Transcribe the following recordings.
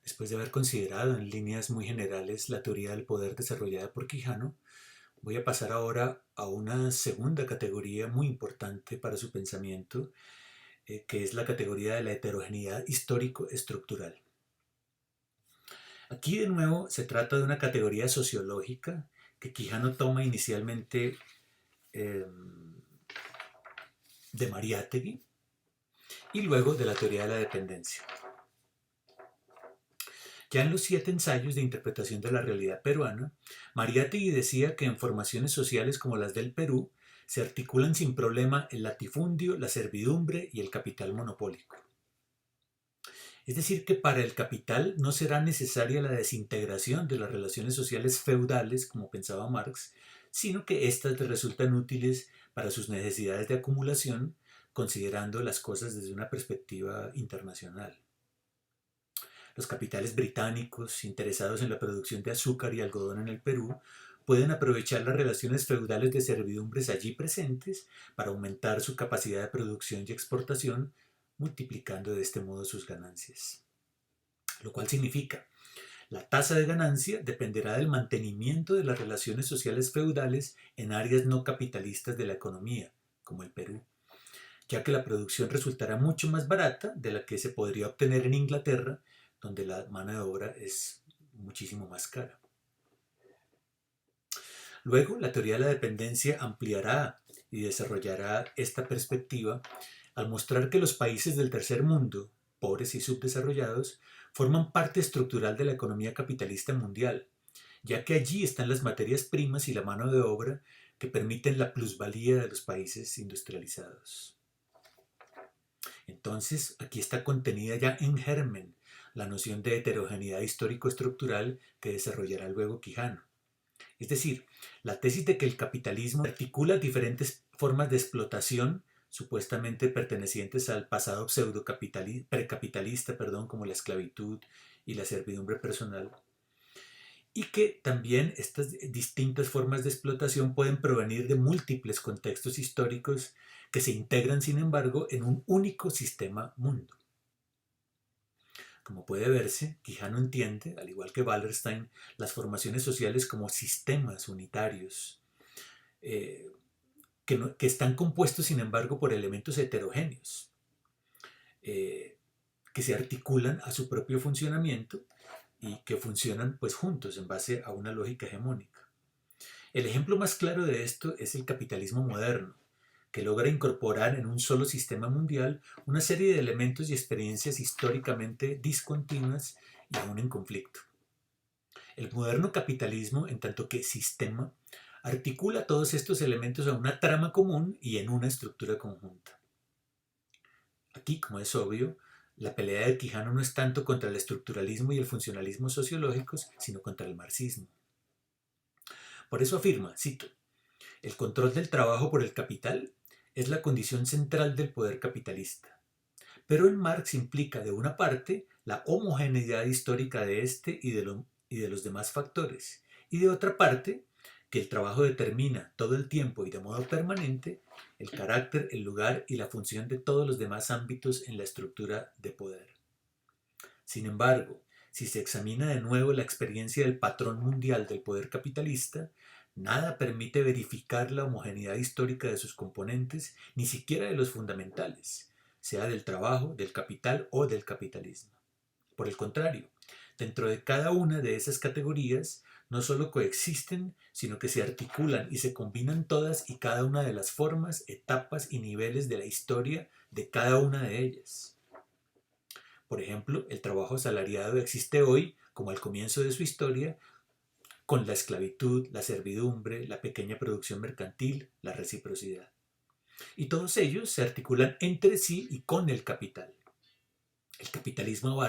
Después de haber considerado en líneas muy generales la teoría del poder desarrollada por Quijano, voy a pasar ahora a una segunda categoría muy importante para su pensamiento, que es la categoría de la heterogeneidad histórico-estructural. Aquí de nuevo se trata de una categoría sociológica que Quijano toma inicialmente eh, de Mariátegui y luego de la teoría de la dependencia. Ya en los 7 ensayos de interpretación de la realidad peruana, Mariátegui decía que en formaciones sociales como las del Perú se articulan sin problema el latifundio, la servidumbre y el capital monopólico. Es decir, que para el capital no será necesaria la desintegración de las relaciones sociales feudales, como pensaba Marx, sino que éstas le resultan útiles para sus necesidades de acumulación, considerando las cosas desde una perspectiva internacional. Los capitales británicos, interesados en la producción de azúcar y algodón en el Perú, pueden aprovechar las relaciones feudales de servidumbres allí presentes para aumentar su capacidad de producción y exportación, multiplicando de este modo sus ganancias. Lo cual significa, la tasa de ganancia dependerá del mantenimiento de las relaciones sociales feudales en áreas no capitalistas de la economía, como el Perú, ya que la producción resultará mucho más barata de la que se podría obtener en Inglaterra, donde la mano de obra es muchísimo más cara. Luego, la teoría de la dependencia ampliará y desarrollará esta perspectiva al mostrar que los países del tercer mundo, pobres y subdesarrollados, forman parte estructural de la economía capitalista mundial, ya que allí están las materias primas y la mano de obra que permiten la plusvalía de los países industrializados. Entonces, aquí está contenida ya en germen la noción de heterogeneidad histórico-estructural que desarrollará luego Quijano. Es decir, la tesis de que el capitalismo articula diferentes formas de explotación supuestamente pertenecientes al pasado precapitalista, como la esclavitud y la servidumbre personal, y que también estas distintas formas de explotación pueden provenir de múltiples contextos históricos que se integran, sin embargo, en un único sistema mundo. Como puede verse, Quijano entiende, al igual que Wallerstein, las formaciones sociales como sistemas unitarios, eh, que están compuestos, sin embargo, por elementos heterogéneos, eh, que se articulan a su propio funcionamiento y que funcionan pues juntos en base a una lógica hegemónica. El ejemplo más claro de esto es el capitalismo moderno, que logra incorporar en un solo sistema mundial una serie de elementos y experiencias históricamente discontinuas y aún en conflicto. El moderno capitalismo, en tanto que sistema, articula todos estos elementos a una trama común y en una estructura conjunta. Aquí, como es obvio, la pelea de Quijano no es tanto contra el estructuralismo y el funcionalismo sociológicos, sino contra el marxismo. Por eso afirma, cito, el control del trabajo por el capital es la condición central del poder capitalista. Pero en Marx implica, de una parte, la homogeneidad histórica de este y de los demás factores, y de otra parte, que el trabajo determina todo el tiempo y de modo permanente el carácter, el lugar y la función de todos los demás ámbitos en la estructura de poder. Sin embargo, si se examina de nuevo la experiencia del patrón mundial del poder capitalista, nada permite verificar la homogeneidad histórica de sus componentes, ni siquiera de los fundamentales, sea del trabajo, del capital o del capitalismo. Por el contrario, dentro de cada una de esas categorías no solo coexisten, sino que se articulan y se combinan todas y cada una de las formas, etapas y niveles de la historia de cada una de ellas. Por ejemplo, el trabajo asalariado existe hoy, como al comienzo de su historia, con la esclavitud, la servidumbre, la pequeña producción mercantil, la reciprocidad. Y todos ellos se articulan entre sí y con el capital. El capitalismo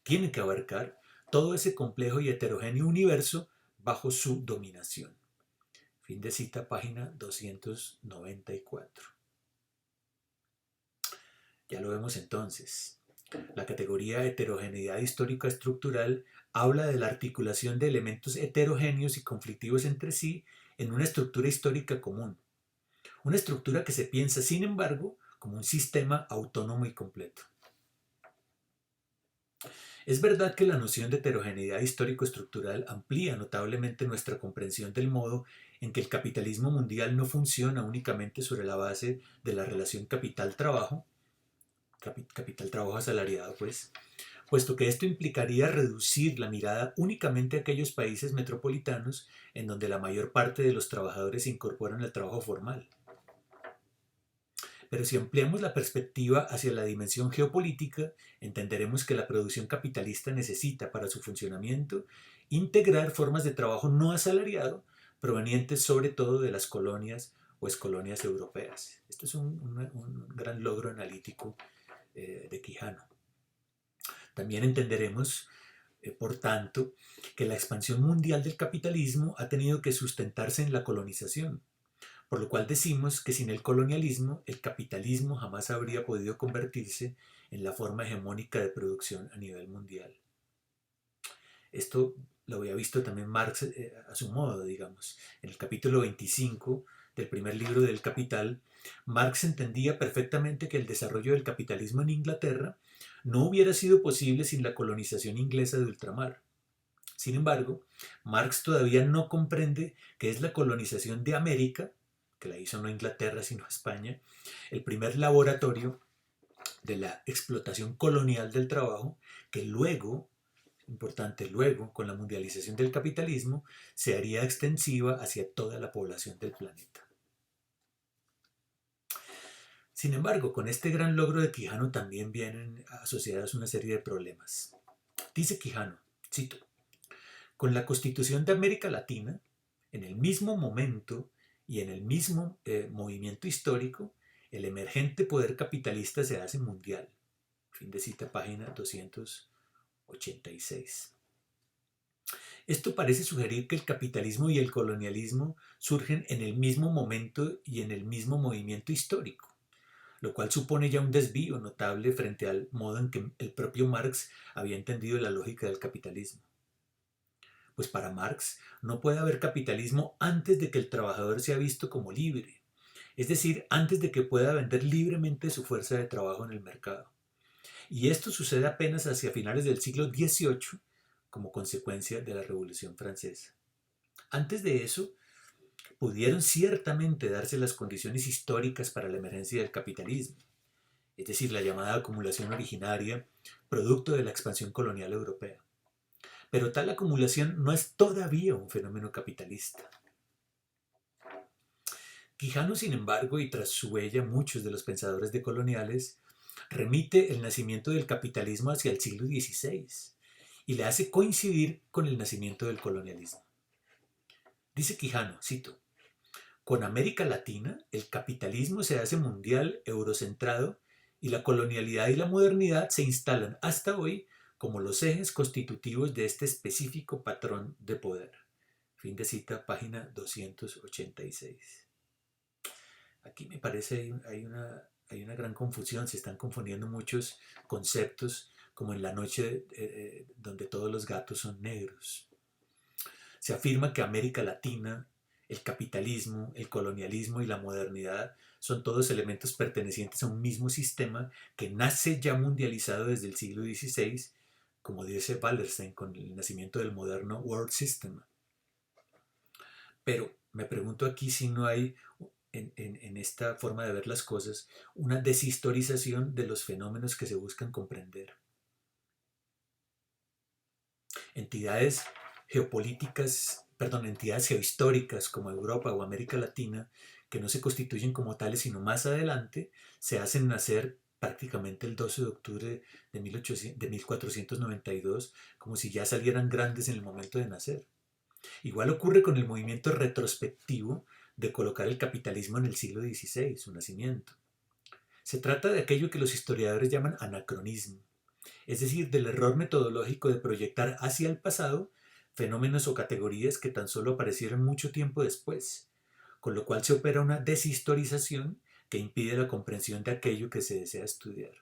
tiene que abarcar todo ese complejo y heterogéneo universo bajo su dominación. Fin de cita, página 294. Ya lo vemos entonces. La categoría heterogeneidad histórica estructural habla de la articulación de elementos heterogéneos y conflictivos entre sí en una estructura histórica común. Una estructura que se piensa, sin embargo, como un sistema autónomo y completo. Es verdad que la noción de heterogeneidad histórico-estructural amplía notablemente nuestra comprensión del modo en que el capitalismo mundial no funciona únicamente sobre la base de la relación capital-trabajo, capital-trabajo asalariado, pues, puesto que esto implicaría reducir la mirada únicamente a aquellos países metropolitanos en donde la mayor parte de los trabajadores se incorporan al trabajo formal. Pero si ampliamos la perspectiva hacia la dimensión geopolítica, entenderemos que la producción capitalista necesita para su funcionamiento integrar formas de trabajo no asalariado provenientes sobre todo de las colonias o excolonias europeas. Esto es un gran logro analítico de Quijano. También entenderemos, por tanto, que la expansión mundial del capitalismo ha tenido que sustentarse en la colonización, por lo cual decimos que sin el colonialismo, el capitalismo jamás habría podido convertirse en la forma hegemónica de producción a nivel mundial. Esto lo había visto también Marx a su modo, digamos. En el capítulo 25 del primer libro del Capital, Marx entendía perfectamente que el desarrollo del capitalismo en Inglaterra no hubiera sido posible sin la colonización inglesa de ultramar. Sin embargo, Marx todavía no comprende que es la colonización de América, que la hizo no Inglaterra sino España, el primer laboratorio de la explotación colonial del trabajo, que luego, importante luego, con la mundialización del capitalismo, se haría extensiva hacia toda la población del planeta. Sin embargo, con este gran logro de Quijano también vienen asociadas una serie de problemas. Dice Quijano, cito, con la constitución de América Latina, en el mismo momento y en el mismo movimiento histórico, el emergente poder capitalista se hace mundial. Fin de cita, página 286. Esto parece sugerir que el capitalismo y el colonialismo surgen en el mismo momento y en el mismo movimiento histórico, lo cual supone ya un desvío notable frente al modo en que el propio Marx había entendido la lógica del capitalismo. Pues para Marx no puede haber capitalismo antes de que el trabajador sea visto como libre, es decir, antes de que pueda vender libremente su fuerza de trabajo en el mercado. Y esto sucede apenas hacia finales del siglo XVIII como consecuencia de la Revolución Francesa. Antes de eso, pudieron ciertamente darse las condiciones históricas para la emergencia del capitalismo, es decir, la llamada acumulación originaria, producto de la expansión colonial europea. Pero tal acumulación no es todavía un fenómeno capitalista. Quijano, sin embargo, y tras su huella muchos de los pensadores decoloniales, remite el nacimiento del capitalismo hacia el siglo XVI y le hace coincidir con el nacimiento del colonialismo. Dice Quijano, cito, con América Latina, el capitalismo se hace mundial, eurocentrado, y la colonialidad y la modernidad se instalan hasta hoy como los ejes constitutivos de este específico patrón de poder. Fin de cita, página 286. Aquí me parece hay una gran confusión, se están confundiendo muchos conceptos, como en la noche donde todos los gatos son negros. Se afirma que América Latina, el capitalismo, el colonialismo y la modernidad son todos elementos pertenecientes a un mismo sistema que nace ya mundializado desde el siglo XVI, como dice Wallerstein con el nacimiento del moderno World System. Pero me pregunto aquí si no hay en esta forma de ver las cosas una deshistorización de los fenómenos que se buscan comprender. Entidades entidades geohistóricas como Europa o América Latina, que no se constituyen como tales sino más adelante, se hacen nacer prácticamente el 12 de octubre de 1492, como si ya salieran grandes en el momento de nacer. Igual ocurre con el movimiento retrospectivo de colocar el capitalismo en el siglo XVI, su nacimiento. Se trata de aquello que los historiadores llaman anacronismo, es decir, del error metodológico de proyectar hacia el pasado fenómenos o categorías que tan solo aparecieron mucho tiempo después, con lo cual se opera una deshistorización que impide la comprensión de aquello que se desea estudiar.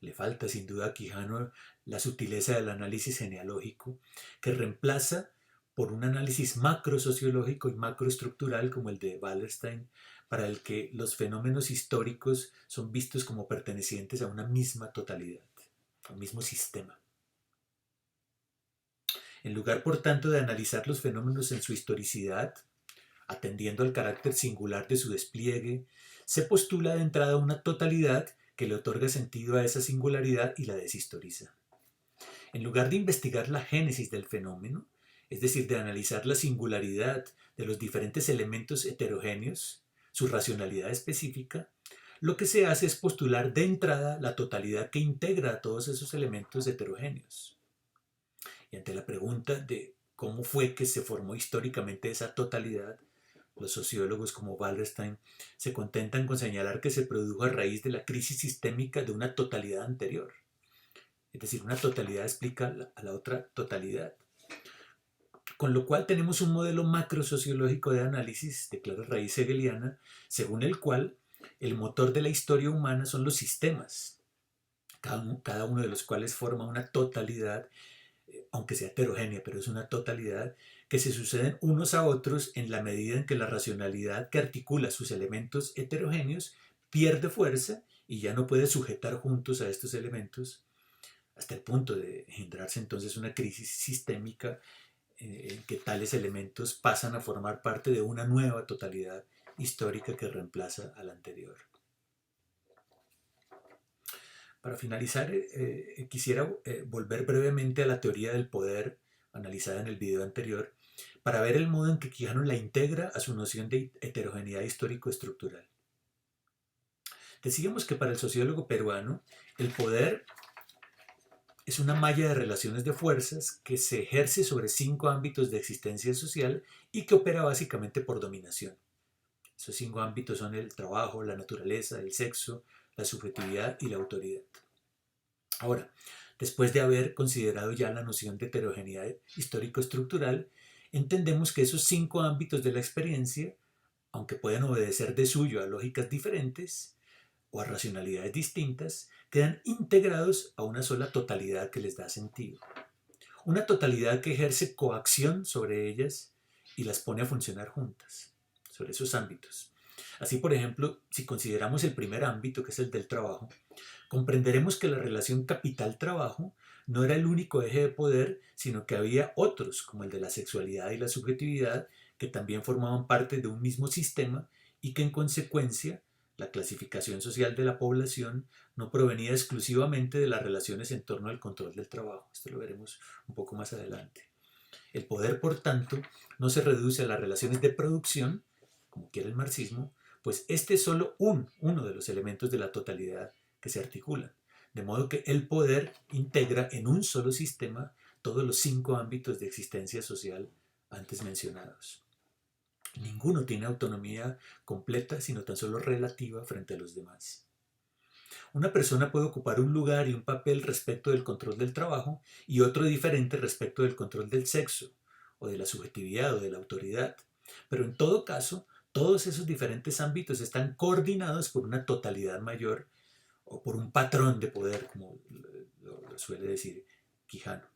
Le falta sin duda a Quijano la sutileza del análisis genealógico, que reemplaza por un análisis macrosociológico y macroestructural como el de Wallerstein, para el que los fenómenos históricos son vistos como pertenecientes a una misma totalidad. un mismo sistema. En lugar, por tanto, de analizar los fenómenos en su historicidad, atendiendo al carácter singular de su despliegue, se postula de entrada una totalidad que le otorga sentido a esa singularidad y la deshistoriza. En lugar de investigar la génesis del fenómeno, es decir, de analizar la singularidad de los diferentes elementos heterogéneos, su racionalidad específica, lo que se hace es postular de entrada la totalidad que integra a todos esos elementos heterogéneos. Y ante la pregunta de cómo fue que se formó históricamente esa totalidad, los sociólogos como Wallerstein se contentan con señalar que se produjo a raíz de la crisis sistémica de una totalidad anterior. Es decir, una totalidad explica a la otra totalidad. Con lo cual tenemos un modelo macrosociológico de análisis de clara raíz hegeliana, según el cual el motor de la historia humana son los sistemas, cada uno de los cuales forma una totalidad, aunque sea heterogénea, pero es una totalidad, que se suceden unos a otros en la medida en que la racionalidad que articula sus elementos heterogéneos pierde fuerza y ya no puede sujetar juntos a estos elementos, hasta el punto de engendrarse entonces una crisis sistémica en que tales elementos pasan a formar parte de una nueva totalidad histórica que reemplaza a la anterior. Para finalizar, quisiera volver brevemente a la teoría del poder analizada en el video anterior para ver el modo en que Quijano la integra a su noción de heterogeneidad histórico-estructural. Decíamos que para el sociólogo peruano el poder es una malla de relaciones de fuerzas que se ejerce sobre 5 ámbitos de existencia social y que opera básicamente por dominación. Esos 5 ámbitos son el trabajo, la naturaleza, el sexo, la subjetividad y la autoridad. Ahora, después de haber considerado ya la noción de heterogeneidad histórico-estructural, entendemos que esos 5 ámbitos de la experiencia, aunque pueden obedecer de suyo a lógicas diferentes o a racionalidades distintas, quedan integrados a una sola totalidad que les da sentido. Una totalidad que ejerce coacción sobre ellas y las pone a funcionar juntas, sobre esos ámbitos. Así, por ejemplo, si consideramos el primer ámbito, que es el del trabajo, comprenderemos que la relación capital-trabajo no era el único eje de poder, sino que había otros, como el de la sexualidad y la subjetividad, que también formaban parte de un mismo sistema y que en consecuencia la clasificación social de la población no provenía exclusivamente de las relaciones en torno al control del trabajo. Esto lo veremos un poco más adelante. El poder, por tanto, no se reduce a las relaciones de producción, como quiere el marxismo, pues este es solo uno de los elementos de la totalidad que se articulan. De modo que el poder integra en un solo sistema todos los 5 ámbitos de existencia social antes mencionados. Ninguno tiene autonomía completa, sino tan solo relativa frente a los demás. Una persona puede ocupar un lugar y un papel respecto del control del trabajo y otro diferente respecto del control del sexo, o de la subjetividad o de la autoridad. Pero en todo caso, todos esos diferentes ámbitos están coordinados por una totalidad mayor o por un patrón de poder, como lo suele decir Quijano.